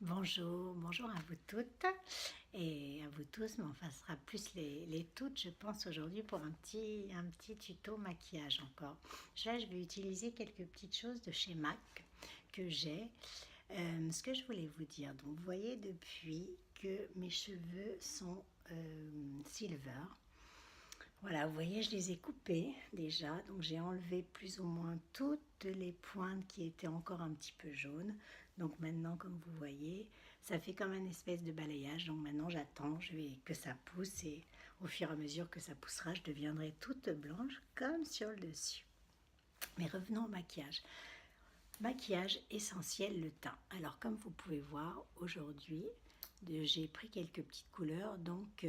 Bonjour, bonjour à vous toutes et à vous tous, mais enfin ce sera plus les toutes, je pense, aujourd'hui pour un petit tuto maquillage encore. Là, je vais utiliser quelques petites choses de chez MAC que j'ai. Ce que je voulais vous dire, donc vous voyez depuis que mes cheveux sont silver. Voilà, vous voyez, je les ai coupés déjà, donc j'ai enlevé plus ou moins toutes les pointes qui étaient encore un petit peu jaunes. Donc maintenant, comme vous voyez, ça fait comme un espèce de balayage. Donc maintenant, j'attends, je vais que ça pousse et au fur et à mesure que ça poussera, je deviendrai toute blanche comme sur le dessus. Mais revenons au maquillage. Maquillage essentiel, le teint. Alors comme vous pouvez voir, aujourd'hui, j'ai pris quelques petites couleurs, donc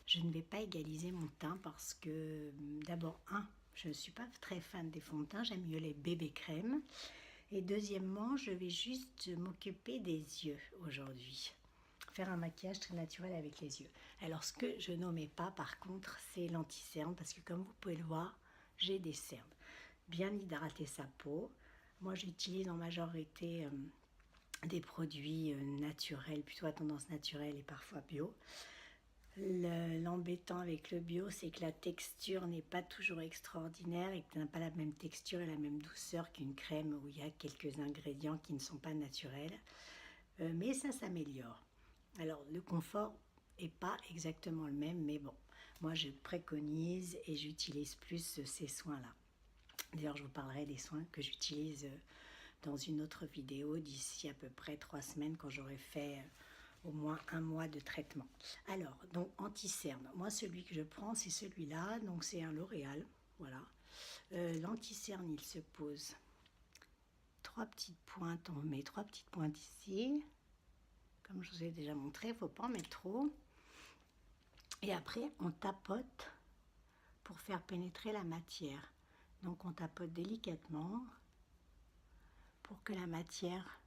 je ne vais pas égaliser mon teint parce que d'abord, je ne suis pas très fan des fonds de teint, j'aime mieux les bébés crèmes. Et deuxièmement, je vais juste m'occuper des yeux aujourd'hui. Faire un maquillage très naturel avec les yeux. Alors ce que je nommais pas par contre, c'est l'anti-cerne parce que comme vous pouvez le voir, j'ai des cernes. Bien hydrater sa peau. Moi j'utilise en majorité des produits naturels, plutôt à tendance naturelle et parfois bio. L'embêtant avec le bio, c'est que la texture n'est pas toujours extraordinaire et que tu n'as pas la même texture et la même douceur qu'une crème où il y a quelques ingrédients qui ne sont pas naturels. Mais ça s'améliore. Alors, le confort n'est pas exactement le même, mais bon, moi je préconise et j'utilise plus ces soins-là. D'ailleurs, je vous parlerai des soins que j'utilise dans une autre vidéo d'ici à peu près 3 semaines quand j'aurai fait au moins un mois de traitement. Alors, donc anti-cerne. Moi, celui que je prends, c'est celui-là. Donc, c'est un L'Oréal. Voilà. L'anti-cerne, il se pose 3 petites pointes. On met 3 petites pointes ici. Comme je vous ai déjà montré, il ne faut pas en mettre trop. Et après, on tapote pour faire pénétrer la matière. Donc, on tapote délicatement pour que la matière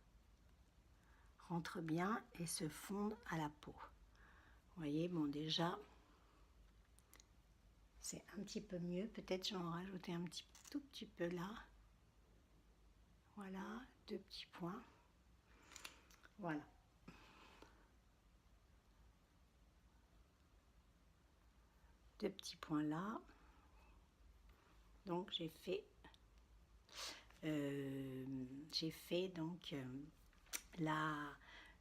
rentre bien et se fonde à la peau. Vous voyez, bon déjà, c'est un petit peu mieux. Peut-être je vais en rajouter un tout petit peu là. Voilà, 2 petits points. Voilà. Deux petits points là. Donc j'ai fait donc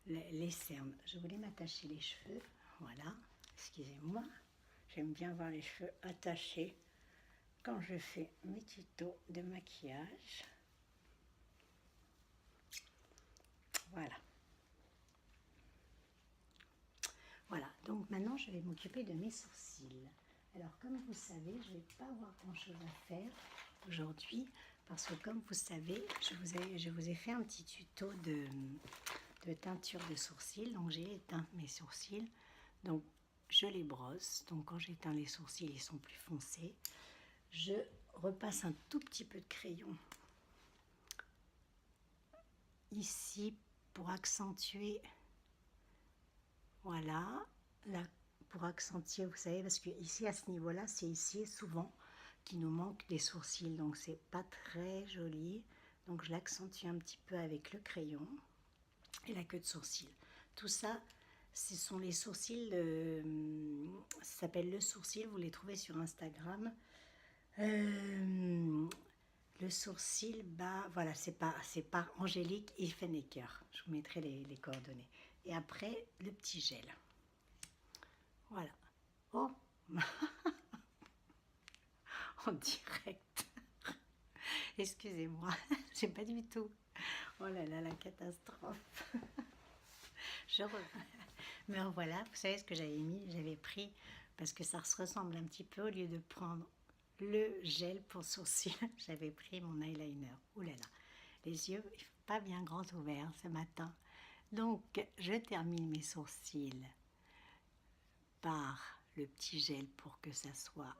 les cernes. Je voulais m'attacher les cheveux. Voilà, excusez-moi. J'aime bien voir les cheveux attachés quand je fais mes tutos de maquillage. Voilà. Voilà, donc maintenant je vais m'occuper de mes sourcils. Alors comme vous savez, je ne vais pas avoir grand chose à faire aujourd'hui parce que comme vous savez, je vous ai fait un petit tuto de teinture de sourcils. Donc j'ai éteint mes sourcils, donc je les brosse. Donc quand j'éteins les sourcils, ils sont plus foncés. Je repasse un tout petit peu de crayon ici pour accentuer. Voilà, là, pour accentuer, vous savez, parce que ici, à ce niveau-là, c'est ici souvent qu'il nous manque des sourcils, donc c'est pas très joli. Donc je l'accentue un petit peu avec le crayon et la queue de sourcil. Tout ça, ce sont les sourcils, ça s'appelle le sourcil, vous les trouvez sur Instagram. Le sourcil, bah voilà, c'est par Angélique Hilfenecker. Je vous mettrai les coordonnées. Et après, le petit gel. Voilà. Oh, en direct. Excusez-moi, j'ai pas du tout. Oh là là, la catastrophe. Je reviens. Mais voilà, vous savez ce que j'avais mis? J'avais pris, parce que ça se ressemble un petit peu, au lieu de prendre le gel pour sourcils, j'avais pris mon eyeliner. Ouh là là, les yeux pas bien grands ouverts ce matin. Donc, je termine mes sourcils par le petit gel pour que ça soit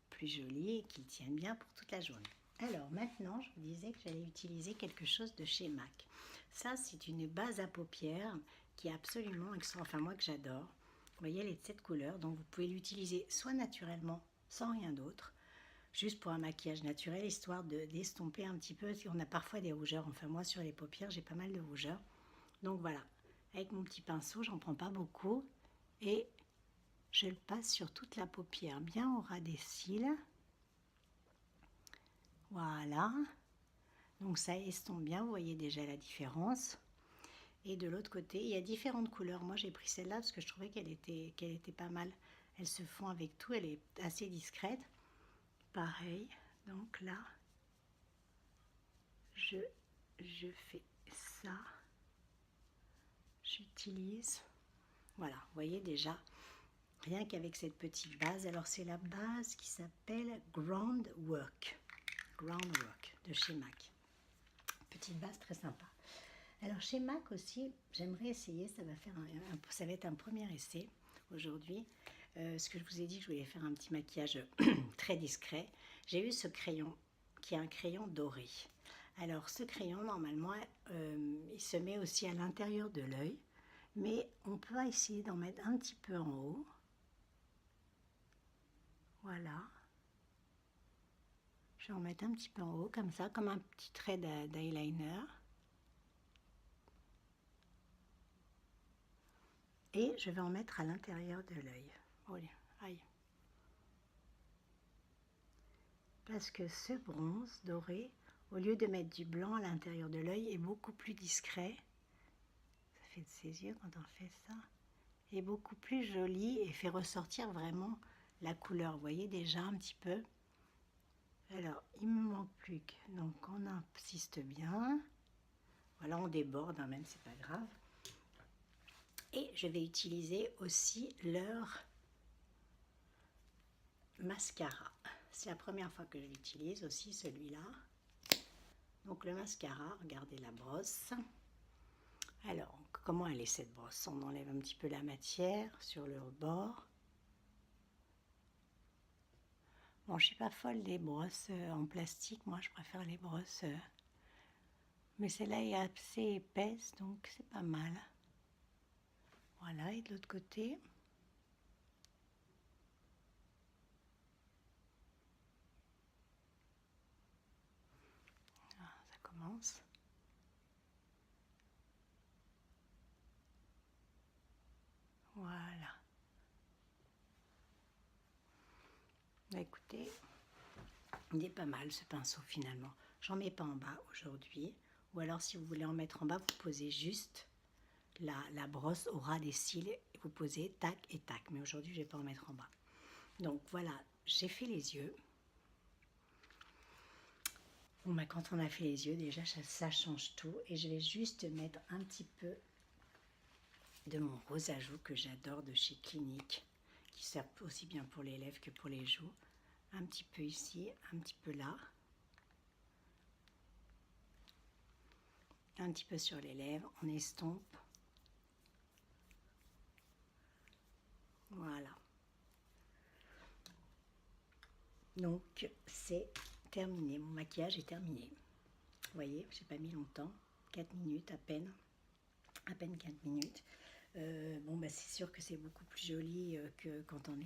plus joli et qu'il tienne bien pour toute la journée. Alors maintenant, je vous disais que j'allais utiliser quelque chose de chez MAC. Ça, c'est une base à paupières qui est absolument extraordinaire, enfin moi que j'adore. Vous voyez, elle est de cette couleur, donc vous pouvez l'utiliser soit naturellement, sans rien d'autre. juste pour un maquillage naturel, histoire d'estomper un petit peu. On a parfois des rougeurs, enfin moi sur les paupières, j'ai pas mal de rougeurs. Donc voilà, avec mon petit pinceau, j'en prends pas beaucoup et je le passe sur toute la paupière, bien au ras des cils. Voilà, donc ça estompe bien, vous voyez déjà la différence. Et de l'autre côté, il y a différentes couleurs. Moi, j'ai pris celle-là parce que je trouvais qu'elle était pas mal. Elle se fond avec tout, elle est assez discrète. Pareil, donc là, je fais ça. J'utilise, voilà, vous voyez déjà, rien qu'avec cette petite base. Alors, c'est la base qui s'appelle Groundwork de chez MAC. Petite base très sympa. Alors chez MAC aussi, j'aimerais essayer, ça va être un premier essai aujourd'hui. Ce que je vous ai dit que je voulais faire un petit maquillage très discret. J'ai eu ce crayon qui est un crayon doré. Alors ce crayon, normalement, il se met aussi à l'intérieur de l'œil, mais on peut essayer d'en mettre un petit peu en haut. Voilà. Je vais en mettre un petit peu en haut, comme ça, comme un petit trait d'eyeliner. Et je vais en mettre à l'intérieur de l'œil. Oh, aïe. Parce que ce bronze doré, au lieu de mettre du blanc à l'intérieur de l'œil, est beaucoup plus discret. Ça fait de ses yeux quand on fait ça. Est beaucoup plus joli et fait ressortir vraiment la couleur. Vous voyez déjà un petit peu. Alors, il me manque plus que... Donc, on insiste bien. Voilà, on déborde, hein, même, c'est pas grave. Et je vais utiliser aussi leur mascara. C'est la première fois que je l'utilise aussi, celui-là. Donc le mascara, regardez la brosse. Alors, comment elle est cette brosse? On enlève un petit peu la matière sur le rebord. Bon, je suis pas folle des brosses en plastique. Moi, je préfère les brosses. Mais celle-là est assez épaisse, donc c'est pas mal. Voilà, et de l'autre côté... ça commence. Voilà. Bah, écoutez, il est pas mal ce pinceau finalement. J'en mets pas en bas aujourd'hui. Ou alors si vous voulez en mettre en bas, vous posez juste la brosse au ras des cils. Et vous posez tac et tac. Mais aujourd'hui, je vais pas en mettre en bas. Donc voilà, j'ai fait les yeux. Bon, bah, quand on a fait les yeux, déjà, ça change tout. Et je vais juste mettre un petit peu de mon rose à joues que j'adore de chez Clinique, qui sert aussi bien pour les lèvres que pour les joues. Un petit peu ici, un petit peu là. Un petit peu sur les lèvres, on estompe. Voilà. Donc, c'est terminé. Mon maquillage est terminé. Vous voyez, j'ai pas mis longtemps. 4 minutes à peine. À peine 4 minutes. Bon, bah, c'est sûr que c'est beaucoup plus joli que quand on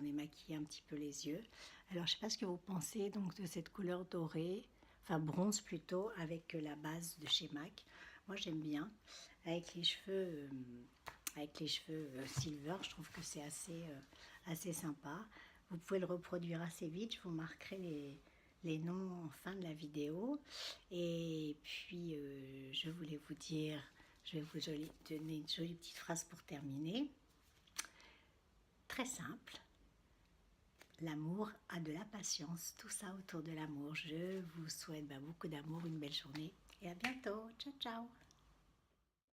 est maquillé un petit peu les yeux. Alors, je sais pas ce que vous pensez donc de cette couleur dorée, enfin bronze plutôt, avec la base de chez MAC. Moi, j'aime bien. Avec les cheveux, silver, je trouve que c'est assez sympa. Vous pouvez le reproduire assez vite. Je vous marquerai les noms en fin de la vidéo. Et puis, je voulais vous dire... Je vais vous donner une jolie petite phrase pour terminer. Très simple. L'amour a de la patience. Tout ça autour de l'amour. Je vous souhaite beaucoup d'amour, une belle journée. Et à bientôt. Ciao, ciao.